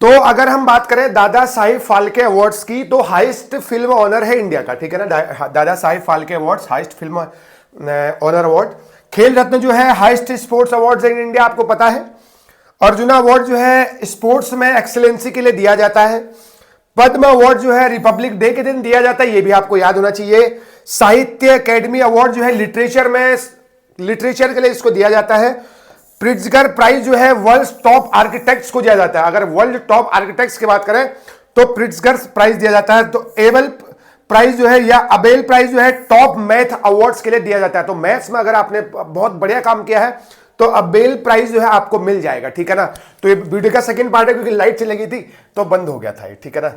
तो अगर हम बात करें दादा साहिब फाल्के अवार्ड्स की, तो हाईएस्ट फिल्म ऑनर है इंडिया का, ठीक है ना। Dada Sahib Phalke awards highest film honour award. Khel Ratna जो है highest sports awards in India, आपको पता है। अर्जुना अवार्ड जो है स्पोर्ट्स में एक्सीलेंसी के लिए दिया जाता है। पद्म अवार्ड जो है रिपब्लिक डे के दिन दिया जाता है, ये भी आपको याद होना चाहिए। साहित्य अकेडमी अवार्ड जो है लिटरेचर में, लिटरेचर के लिए इसको दिया जाता है। प्रिट्जकर प्राइज जो है वर्ल्ड टॉप आर्किटेक्ट्स को दिया जाता है। अगर वर्ल्ड टॉप आर्किटेक्ट्स की बात करें तो प्रिट्जकर प्राइज दिया जाता है। तो एबल प्राइज जो है या अबेल प्राइज जो है टॉप मैथ अवार्ड्स के लिए दिया जाता है। तो मैथ्स में अगर आपने बहुत बढ़िया काम किया है तो अबेल प्राइज जो है आपको मिल जाएगा, ठीक है ना। तो ये वीडियो का सेकंड पार्ट है, क्योंकि लाइट चली गई थी तो बंद हो गया था, ठीक है ना,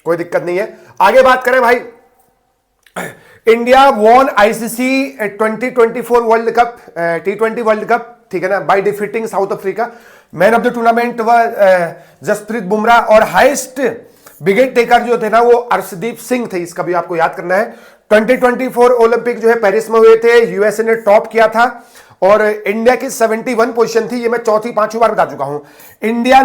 कोई दिक्कत नहीं है। आगे बात करें भाई, India won ICC 2024 world cup, T20 world cup, ठीक है ना, by defeating south Africa. Man of the tournament व जसप्रीत बुमराह, और हाईएस्ट विकेट टेकर जो थे ना वो अर्शदीप सिंह थे, इसका भी आपको याद करना है। 2024 ओलंपिक जो है पेरिस में हुए थे, यूएसए ने टॉप किया था और इंडिया की 71 पोजीशन थी। ये मैं चौथी पांचवी बार बता चुका हूं। India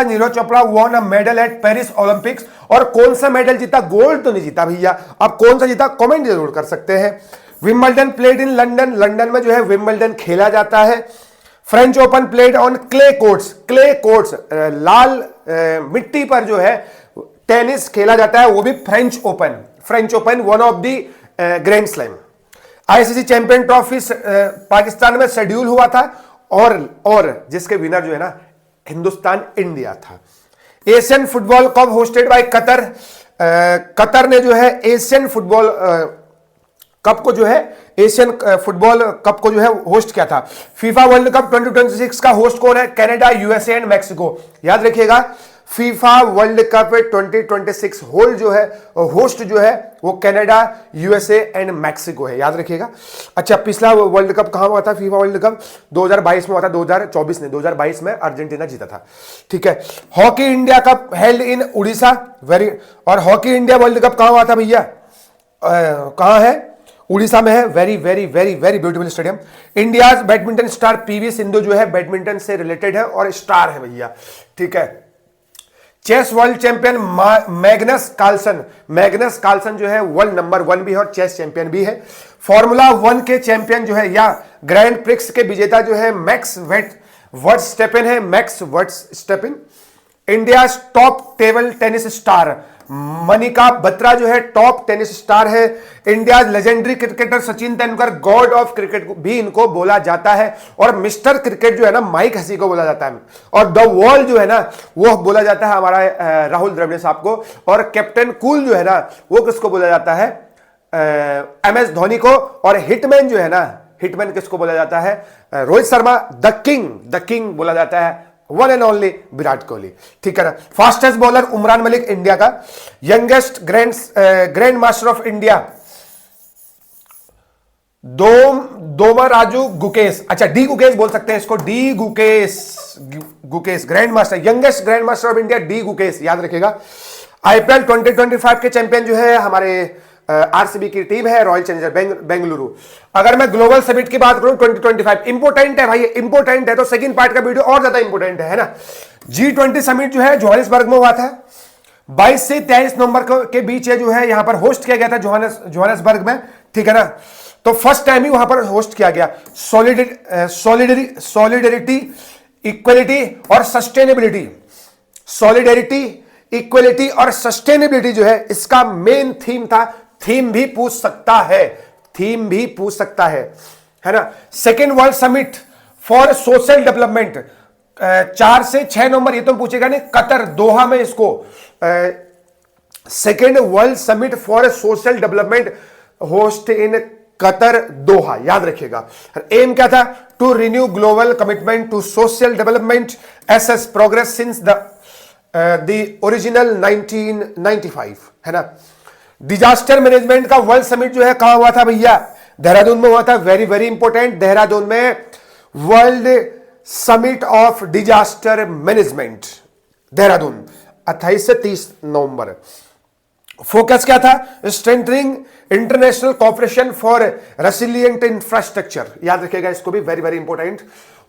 Neeraj Chopra von a medal at Paris Olympics. और कौन सा मेडल जीता? गोल्ड तो नहीं जीता भैया, अब कौन सा जीता कमेंट जरूर कर सकते हैं। Wimbledon played in London, London में जो है विंबलडन खेला जाता है। French Open played on clay courts, लाल मिट्टी पर जो है टेनिस खेला जाता है, वो भी French open one of the grand slam. ICC champion trophy Pakistan में शेड्यूल हुआ था और जिसके विनर जो है ना हिंदुस्तान इंडिया था। Asian football cup hosted by Qatar, Qatar ने जो है एशियन फुटबॉल कप को जो है एशियन फुटबॉल कप को जो है होस्ट किया था। फीफा वर्ल्ड कप 2026 का होस्ट कौन है? Canada, USA and Mexico. याद रखिएगा, फीफा वर्ल्ड कप 2026 होस्ट जो है वो कनाडा, यूएसए एंड मैक्सिको है, याद रखिएगा। अच्छा, पिछला वर्ल्ड कप कहां हुआ था? फीफा वर्ल्ड कप 2022 में हुआ था, 2024 ने 2022 में अर्जेंटीना जीता था, ठीक है। Hockey India cup held in Orissa, और हॉकी इंडिया वर्ल्ड कप कहां हुआ था भैया? कहां है? उड़ीसा में है। Very very very very beautiful stadium. India badminton star PV Sindhu जो है बैडमिंटन से रिलेटेड है और स्टार है भैया, ठीक है। Chess world champion Magnus Carlsen जो है वर्ल्ड नंबर 1 भी है और चेस चैंपियन भी है। फॉर्मूला 1 के चैंपियन जो है या ग्रैंड प्रिक्स के विजेता जो है Max Verstappen. India top table tennis star Manika Batra जो है टॉप टेनिस स्टार है। India legendary cricketer Sachin Tendulkar god of cricket भी इनको बोला जाता है। और मिस्टर क्रिकेट जो है ना माइक हसी को बोला जाता है। और द वर्ल्ड जो है ना वो बोला जाता है हमारा राहुल द्रविड़ साहब को। और कैप्टन कूल जो है ना वो किसको बोला जाता है? MS धोनी को। और हिटमैन जो है ना, हिटमैन किसको बोला जाता है? रोहित शर्मा। द किंग बोला जाता है one and only Virat Kohli, ठीक है ना। Fastest bowler Umran Malik India का। Youngest grand master of India Dommaraju Gukesh. अच्छा, डी गुकेश बोल सकते हैं इसको, D Gukesh grand master, youngest grand master of India D Gukesh, याद रखिएगा। IPL 2025 के चैंपियन जो है हमारे आरसीबी की टीम है, रॉयल चैलेंजर बेंगलुरु। अगर मैं ग्लोबल समिट की बात करूं 2025, इंपोर्टेंट है भाई, इंपोर्टेंट है, तो सेकंड पार्ट का वीडियो और ज्यादा इंपोर्टेंट है ना। G20 समिट जो है जोहानिसबर्ग में हुआ था, 22 से 23 नवंबर के बीच जो है यहां पर होस्ट किया गया था जोहानिसबर्ग में, ठीक है ना। तो फर्स्ट टाइम ही वहां पर होस्ट किया गया। सॉलिडरिटी, इक्वलिटी और सस्टेनेबिलिटी, सॉलिडरिटी, इक्वलिटी और सस्टेनेबिलिटी जो है इसका मेन थीम था। थीम भी पूछ सकता है ना। Second world summit for social development 4 से 6 नवंबर, ये तो पूछेगा नहीं, कतर दोहा में इसको second world summit for social development host in Qatar Doha, याद रखिएगा। एम क्या था? To renew global commitment to social development, assess progress since the original 1995, है ना। डिजास्टर मैनेजमेंट का वर्ल्ड समिट जो है कहां हुआ था भैया? देहरादून में हुआ था। वेरी वेरी इंपॉर्टेंट, देहरादून में world summit of disaster management, Dehradun 28 से 30 नवंबर। फोकस क्या था? Strengthening international cooperation for resilient infrastructure, याद रखिएगा इसको भी, very very important.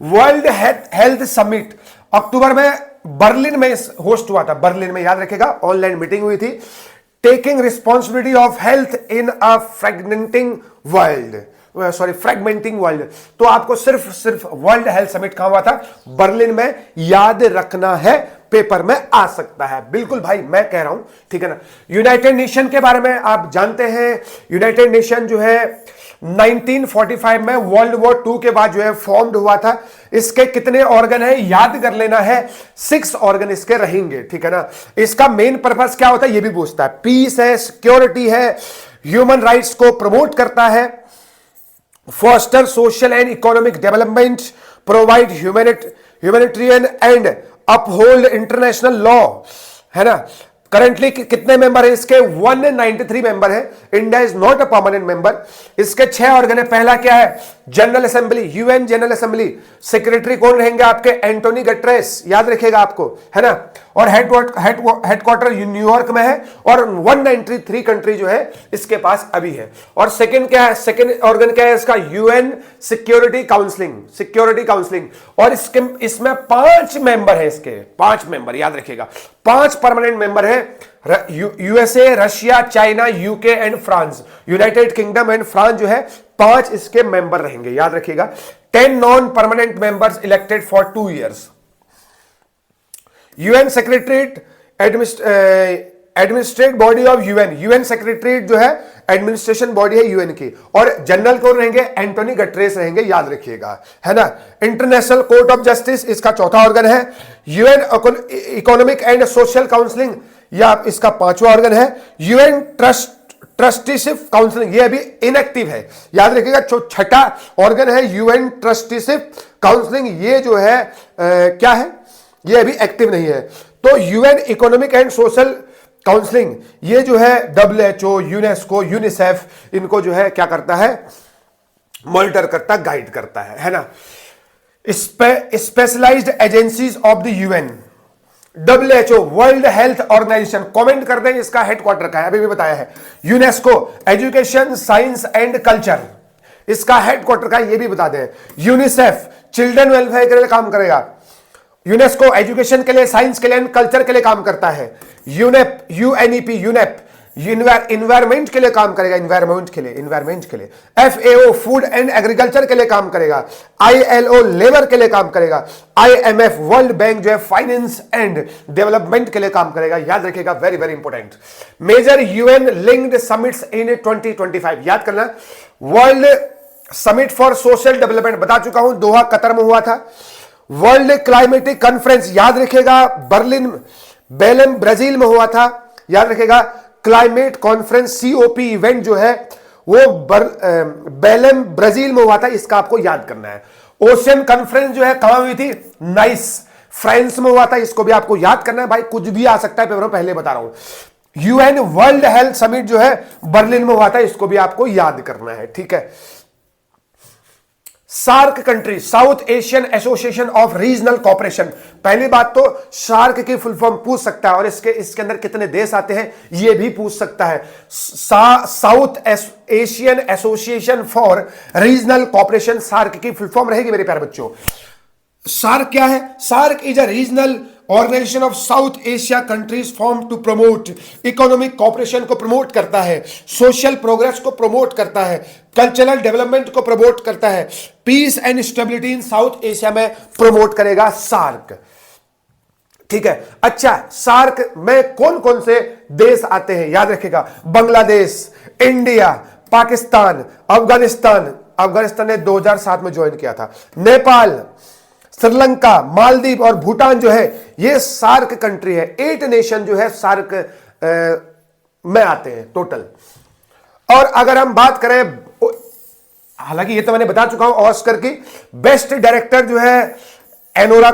World health summit अक्टूबर में बर्लिन में होस्ट हुआ था, बर्लिन में, याद रखेगा, ऑनलाइन मीटिंग हुई थी। Taking responsibility of health in a फ्रेगमेंटिंग world, फ्रेगमेंटिंग world. तो आपको सिर्फ वर्ल्ड हेल्थ समिट कहां हुआ था? बर्लिन में, याद रखना है, पेपर में आ सकता है। बिल्कुल भाई मैं कह रहा हूं, ठीक है ना। यूनाइटेड नेशन के बारे में आप जानते हैं, यूनाइटेड नेशन जो है 1945 में वर्ल्ड वॉर 2 के बाद जो है फॉर्म्ड हुआ था। इसके कितने ऑर्गन है याद कर लेना है, 6 ऑर्गन इसके रहेंगे, ठीक है ना। इसका मेन पर्पस क्या होता है ये भी पूछता है। पीस है, सिक्योरिटी है, ह्यूमन राइट्स को प्रमोट करता है, foster social and economic development, provide humanitarian and uphold international law, है ना। करंटली कितने मेंबर है इसके? 193 मेंबर है। India is not a permanent member. इसके 6 ऑर्गन है। पहला क्या है? General assembly, UN general assembly. Secretary कौन रहेंगे आपके? एंटोनी गटरेस, याद रखिएगा आपको, है ना। और हेडक्वार्टर न्यूयॉर्क में है और 193 कंट्री जो है इसके पास अभी है। और सेकंड क्या है? सेकंड ऑर्गन क्या है इसका? UN security counselling. और इसमें 5 मेंबर है इसके, 5 मेंबर, याद रखिएगा। 5 परमानेंट मेंबर है। USA, Russia, China, UK and France, United kingdom and France जो है 5 इसके मेंबर रहेंगे, याद रखिएगा। 10 non permanent members elected for 2 years। UN secretariat administrative body of UN secretariat जो है एडमिनिस्ट्रेशन बॉडी है यूएन की। और जनरल कौन रहेंगे? एंटोनी गटरेस रहेंगे, याद रखिएगा, है ना। इंटरनेशनल कोर्ट ऑफ जस्टिस इसका चौथा ऑर्गन है। UN economic and social counselling या इसका 5वां ऑर्गन है। यूएन ट्रस्टीशिप काउंसलिंग, ये अभी इनएक्टिव है, याद रखिएगा। जो छठा ऑर्गन है यूएन ट्रस्टीशिप काउंसलिंग, ये जो है क्या है? ये अभी एक्टिव नहीं है। तो UN economic and social counselling, ये जो है WHO, यूनेस्को, यूनिसेफ, इनको जो है क्या करता है? मॉनिटर करता, गाइड करता है ना। Specialised agencies of the UN, WHO, world health organisation, comment कर दें इसका हेडक्वार्टर का है, अभी भी बताया है। UNESCO, education, science and culture, इसका हेडक्वार्टर का ये भी बता दें। यूनिसेफ, चिल्ड्रन वेलफेयर के लिए काम करेगा। यूनेस्को एजुकेशन के लिए, साइंस के लिए एंड कल्चर के लिए काम करता है। यूएनईपी, इन्वायरमेंट के लिए काम करेगा, इन्वायरमेंट के लिए। FAO, फूड एंड एग्रीकल्चर के लिए काम करेगा। ILO, लेबर के लिए काम करेगा। IMF, वर्ल्ड बैंक जो है फाइनेंस एंड डेवलपमेंट के लिए काम करेगा, याद रखिएगा, very very important. Major UN linked summits in 2025, याद करना। World summit for social development बता चुका हूं, दोहा कतर में हुआ था। वर्ल्ड क्लाइमेटिक कॉन्फ्रेंस, याद रखिएगा, बेलेम ब्राजील में हुआ था, याद रखिएगा। क्लाइमेट कॉन्फ्रेंस COP इवेंट जो है वो बेलेम ब्राजील में हुआ था, इसका आपको याद करना है। ओशियन कॉन्फ्रेंस जो है कहां हुई थी? नाइस, फ्रांस में हुआ था, इसको भी आपको याद करना है भाई, कुछ भी आ सकता है पेपर में, पहले बता रहा हूं। यूएन वर्ल्ड हेल्थ समिट जो है बर्लिन में हुआ था, इसको भी आपको याद करना है, ठीक है। SAARC country, south Asian association of regional cooperation. पहली बात तो सार्क की फुल फॉर्म पूछ सकता है, और इसके अंदर कितने देश आते हैं ये भी पूछ सकता है। South Asian association for regional cooperation, SAARC की फुल फॉर्म रहेगी मेरे प्यारे बच्चों। सार्क क्या है? SAARC is a regional organisation of south Asia countries form to promote economic cooperation को प्रमोट करता है, सोशल प्रोग्रेस को प्रमोट करता है, कल्चरल डेवलपमेंट को प्रमोट करता है, peace and stability in south Asia में प्रमोट करेगा सार्क, ठीक है। अच्छा, सार्क में कौन कौन से देश आते हैं याद रखिएगा? बांग्लादेश, इंडिया, पाकिस्तान, अफगानिस्तान ने 2007 में ज्वाइन किया था, नेपाल, श्रीलंका, मालदीव और भूटान जो है ये सार्क कंट्री है। 8 नेशन जो है सार्क में आते हैं टोटल। और अगर हम बात करें, हालांकि ये तो मैंने बता चुका हूं, ऑस्कर की बेस्ट डायरेक्टर जो है Anora,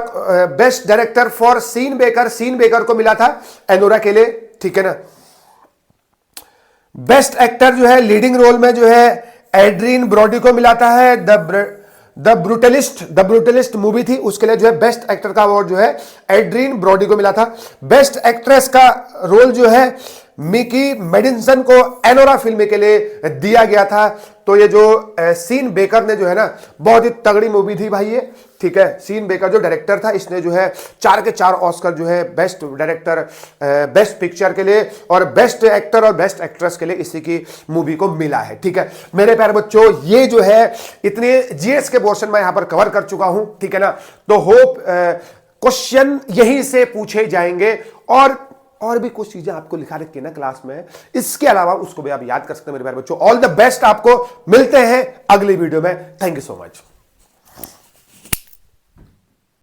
best director for Sean Baker को मिला था एनोरा के लिए, ठीक है ना। बेस्ट एक्टर जो है लीडिंग रोल में जो है एड्रियन ब्रॉडी को मिला था, है द ब्रूटलिस्ट मूवी थी, उसके लिए जो है बेस्ट एक्टर का अवार्ड जो है एड्रियन ब्रॉडी को मिला था। बेस्ट एक्ट्रेस का रोल जो है मिकी मेडिसन को एनोरा फिल्म के लिए दिया गया था। तो ये जो सीन बेकर ने जो है ना, बहुत ही तगड़ी मूवी थी भाई ये, ठीक है। सीन बेकर जो डायरेक्टर था, इसने जो है 4 के 4 ऑस्कर जो है बेस्ट डायरेक्टर, बेस्ट पिक्चर के लिए और बेस्ट एक्टर और बेस्ट एक्ट्रेस के लिए इसी की मूवी को मिला है। ठीक है मेरे प्यारे बच्चों, ये जो है इतने जीएस के पोर्शन में यहां पर कवर कर चुका हूं, ठीक है ना। तो होप क्वेश्चन यहीं से पूछे जाएंगे और भी कुछ चीजें आपको लिखा रखी है ना क्लास में, इसके अलावा उसको भी आप याद कर सकते हैं मेरे प्यारे बच्चों। ऑल द बेस्ट, आपको मिलते हैं अगली वीडियो में। Thank you so much.